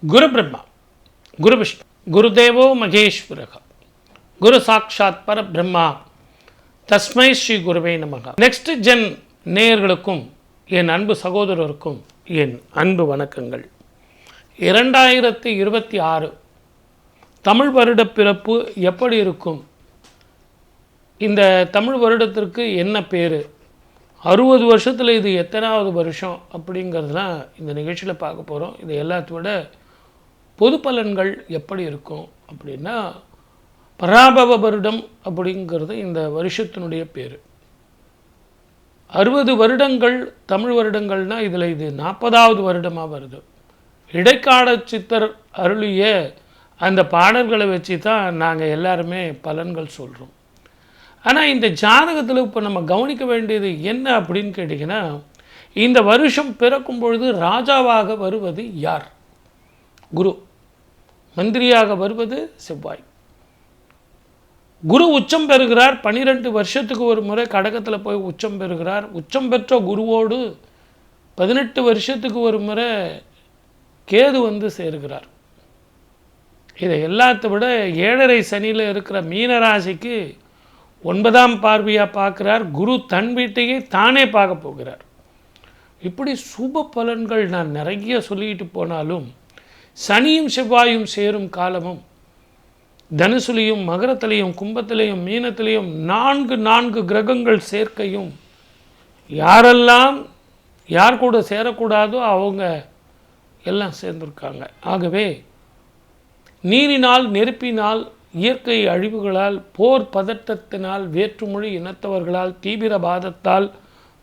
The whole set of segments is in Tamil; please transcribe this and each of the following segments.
குரு பிரம்மா, குரு விஷ்ணு, குருதேவோ மகேஸ்வரக, குரு சாட்சாத் பரபிரம்மா, தஸ்மை ஸ்ரீ குருவே நமக. நெக்ஸ்ட் ஜென் நேயர்களுக்கும் என் அன்பு சகோதரருக்கும் என் அன்பு வணக்கங்கள். 2026 தமிழ் வருட பிறப்பு எப்படி இருக்கும்? இந்த தமிழ் வருடத்திற்கு என்ன பேர்? 60 வருஷத்தில் இது எத்தனாவது வருஷம் அப்படிங்கிறதுலாம் இந்த நிகழ்ச்சியில் பார்க்க போகிறோம். இது எல்லாத்த விட பொது பலன்கள் எப்படி இருக்கும் அப்படின்னா, பராபவ வருடம் அப்படிங்கிறது இந்த வருஷத்தினுடைய பேர். 60 வருடங்கள் தமிழ் வருடங்கள்னால் இதில் இது 40வது வருடமாக வருது. இடைக்கால சித்தர் அருளிய அந்த பாடல்களை வச்சு தான் நாங்கள் எல்லாருமே பலன்கள் சொல்கிறோம். ஆனால் இந்த ஜாதகத்தில் இப்போ நம்ம கவனிக்க வேண்டியது என்ன அப்படின்னு கேட்டிங்கன்னா, இந்த வருஷம் பிறக்கும் பொழுது ராஜாவாக வருவது யார்? குரு. மந்திரியாக வருவது செவ்வாய். குரு உச்சம் பெறுகிறார். 12 வருஷத்துக்கு ஒரு முறை கடகத்தில் போய் உச்சம் பெறுகிறார். உச்சம் பெற்ற குருவோடு 18 வருஷத்துக்கு ஒரு முறை கேது வந்து சேருகிறார். இதை எல்லாத்த விட 7.5 சனியில் இருக்கிற மீனராசிக்கு 9ஆம் பார்வையாக பார்க்குறார். குரு தன் வீட்டையே தானே பார்க்க போகிறார். இப்படி சுப பலன்கள் நான் நிறைய சொல்லிக்கிட்டு போனாலும், சனியும் செவ்வாயும் சேரும் காலமும் தனுசுலையும் மகரத்திலையும் கும்பத்திலையும் மீனத்திலையும் 4 கிரகங்கள் சேர்க்கையும் யாரெல்லாம் யார் கூட சேரக்கூடாதோ அவங்க எல்லாம் சேர்ந்துருக்காங்க. ஆகவே நீரினால், நெருப்பினால், இயற்கை அழிவுகளால், போர் பதட்டத்தினால், வேற்றுமொழி இனத்தவர்களால், தீவிரவாதத்தால்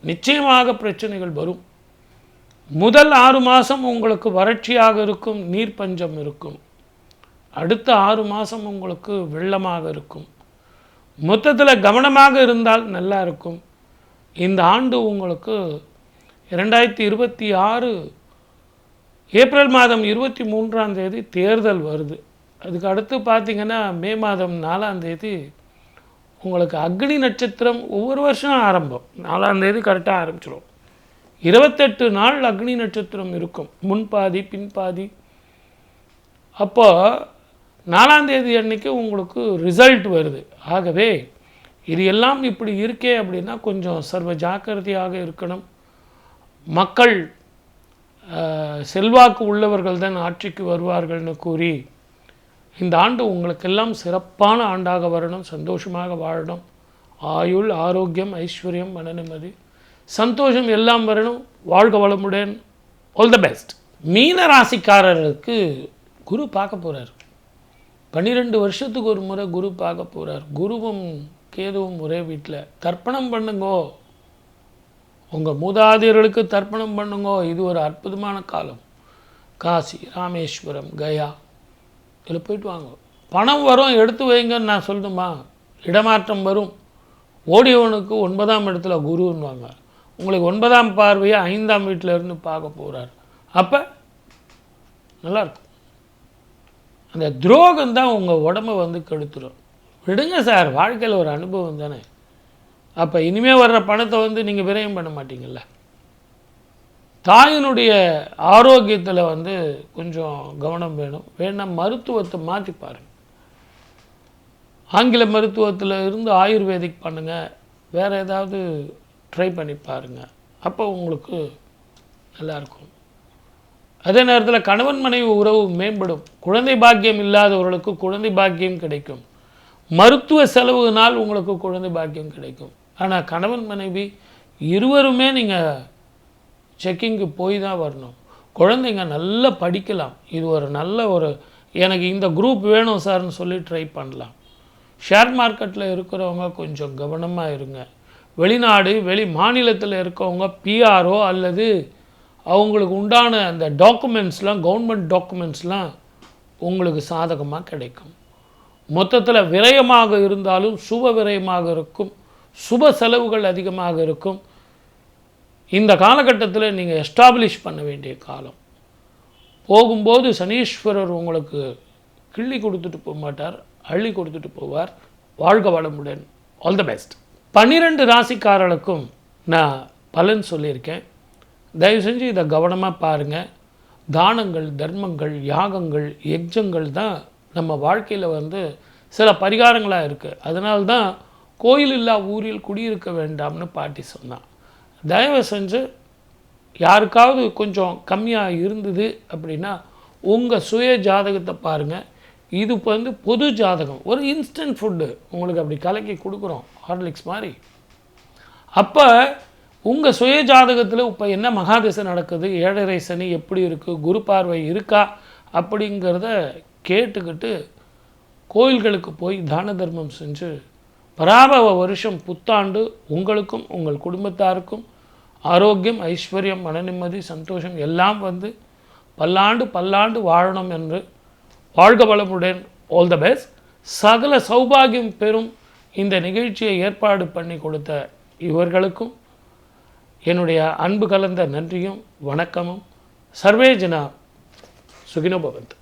நிச்சயமாக பிரச்சனைகள் வரும். முதல் 6 மாதம் உங்களுக்கு வறட்சியாக இருக்கும், நீர் பஞ்சம் இருக்கும். அடுத்த 6 மாதம் உங்களுக்கு வெள்ளமாக இருக்கும். மொத்தத்தில் கவனமாக இருந்தால் நல்லா இருக்கும். இந்த ஆண்டு உங்களுக்கு 2026 ஏப்ரல் மாதம் 23ஆம் தேதி தேர்தல் வருது. அதுக்கு அடுத்து பார்த்திங்கன்னா மே மாதம் 4ஆம் தேதி உங்களுக்கு அக்னி நட்சத்திரம் ஒவ்வொரு வருஷம் ஆரம்பம். 4ஆம் தேதி கரெக்டாக ஆரம்பிச்சிடும். 28 நாள் அக்னி நட்சத்திரம் இருக்கும், முன்பாதி பின்பாதி. அப்போ 4ஆம் தேதி அன்னைக்கு உங்களுக்கு ரிசல்ட் வருது. ஆகவே இது எல்லாம் இப்படி இருக்கே அப்படின்னா கொஞ்சம் சர்வ ஜாக்கிரதையாக இருக்கணும். மக்கள் செல்வாக்கு உள்ளவர்கள் தான் ஆட்சிக்கு வருவார்கள்னு கூறி இந்த ஆண்டு உங்களுக்கெல்லாம் சிறப்பான ஆண்டாக வரணும். சந்தோஷமாக வாழணும். ஆயுள், ஆரோக்கியம், ஐஸ்வர்யம், மன நிம்மதி, சந்தோஷம் எல்லாம் வரணும். வாழ்க வளமுடன். All the best. மீன ராசிக்காரருக்கு குரு பார்க்க போகிறார். 12 வருஷத்துக்கு ஒரு முறை குரு பார்க்க போகிறார். குருவும் கேதுவும் ஒரே வீட்டில். தர்ப்பணம் பண்ணுங்கோ, உங்கள் மூதாதையர்களுக்கு தர்ப்பணம் பண்ணுங்கோ. இது ஒரு அற்புதமான காலம். காசி, ராமேஸ்வரம், கயா இதில் போயிட்டு வாங்க. பணம் வரும், எடுத்து வைங்கன்னு நான் சொல்லணுமா? இடமாற்றம் வரும். ஓடியவனுக்கு 9ஆம் இடத்துல குருன்னுவாங்க. உங்களுக்கு 9ஆம் பார்வையை 5ஆம் வீட்டில் இருந்து பார்க்க போகிறார். அப்போ நல்லாயிருக்கும். அந்த துரோகம் தான் உங்கள் உடம்பை வந்து கெடுத்துடும். விடுங்க சார், வாழ்க்கையில் ஒரு அனுபவம் தானே. அப்போ இனிமேல் வர்ற பணத்தை வந்து நீங்கள் விரயம் பண்ண மாட்டீங்கள்ல. தாயினுடைய ஆரோக்கியத்தில் வந்து கொஞ்சம் கவனம் வேணும். வேணா மருத்துவத்தை மாற்றி பாருங்கள். ஆங்கில மருத்துவத்தில் இருந்து ஆயுர்வேதிக் பண்ணுங்கள். வேறு ஏதாவது ட்ரை பண்ணி பாருங்கள். அப்போ உங்களுக்கு நல்லாயிருக்கும். அதே நேரத்தில் கணவன் மனைவி உறவு மேம்படும். குழந்தை பாக்கியம் இல்லாதவர்களுக்கு குழந்தை பாக்கியம் கிடைக்கும். மருத்துவ செலவுனால் உங்களுக்கு குழந்தை பாக்கியம் கிடைக்கும். ஆனால் கணவன் மனைவி இருவருமே நீங்கள் செக்கிங்கு போய் தான் வரணும். குழந்தைங்க நல்லா படிக்கலாம். இது ஒரு நல்ல எனக்கு இந்த குரூப் வேணும் சார்னு சொல்லி ட்ரை பண்ணலாம். ஷேர் மார்க்கெட்டில் இருக்கிறவங்க கொஞ்சம் கவனமாக இருங்க. வெளிநாடு, வெளி மாநிலத்தில் இருக்கவங்க பிஆர்ஓ அல்லது அவங்களுக்கு உண்டான அந்த டாக்குமெண்ட்ஸ்லாம், கவர்மெண்ட் டாக்குமெண்ட்ஸ்லாம் உங்களுக்கு சாதகமாக கிடைக்கும். மொத்தத்தில் விரயமாக இருந்தாலும் சுப விரயமாக இருக்கும். சுப செலவுகள் அதிகமாக இருக்கும். இந்த காலகட்டத்தில் நீங்கள் எஸ்டாப்ளிஷ் பண்ண வேண்டிய காலம். போகும்போது சனீஸ்வரர் உங்களுக்கு கிள்ளி கொடுத்துட்டு போக மாட்டார், அள்ளி கொடுத்துட்டு போவார். வாழ்க வளமுடன். All the best. 12 ராசிக்காரர்களுக்கும் நான் பலன் சொல்லியிருக்கேன். தயவு செஞ்சு இதை கவனமாக பாருங்கள். தானங்கள், தர்மங்கள், யாகங்கள், யஜ்ஜங்கள் தான் நம்ம வாழ்க்கையில் வந்து சில பரிகாரங்களாக இருக்குது. அதனால்தான் கோயில் இல்லா ஊரில் குடியிருக்க வேண்டாம்னு பாட்டி சொன்னான். தயவு செஞ்சு யாருக்காவது கொஞ்சம் கம்மியாக இருந்தது அப்படின்னா உங்கள் சுய ஜாதகத்தை பாருங்கள். இது இப்போ வந்து பொது ஜாதகம், ஒரு இன்ஸ்டன்ட் ஃபுட்டு உங்களுக்கு அப்படி கலக்கி கொடுக்குறோம், ஹார்லிக்ஸ் மாதிரி. அப்போ உங்கள் சுய ஜாதகத்தில் இப்போ என்ன மகாதிசை நடக்குது, ஏழரை சனி எப்படி இருக்குது, குரு பார்வை இருக்கா அப்படிங்கிறத கேட்டுக்கிட்டு கோயில்களுக்கு போய் தான தர்மம் செஞ்சு பராபவ வருஷம் புத்தாண்டு உங்களுக்கும் உங்கள் குடும்பத்தாருக்கும் ஆரோக்கியம், ஐஸ்வர்யம், மன நிம்மதி, சந்தோஷம் எல்லாம் வந்து பல்லாண்டு பல்லாண்டு வாழணும் என்று வாழ்க வளமுடன். All the best. சகல சௌபாகியம் பெறும் இந்த நிகழ்ச்சியை ஏற்பாடு பண்ணி கொடுத்த இவர்களுக்கும் என்னுடைய அன்பு கலந்த நன்றியும் வணக்கமும். சர்வே ஜனா சுகினோ பவந்து.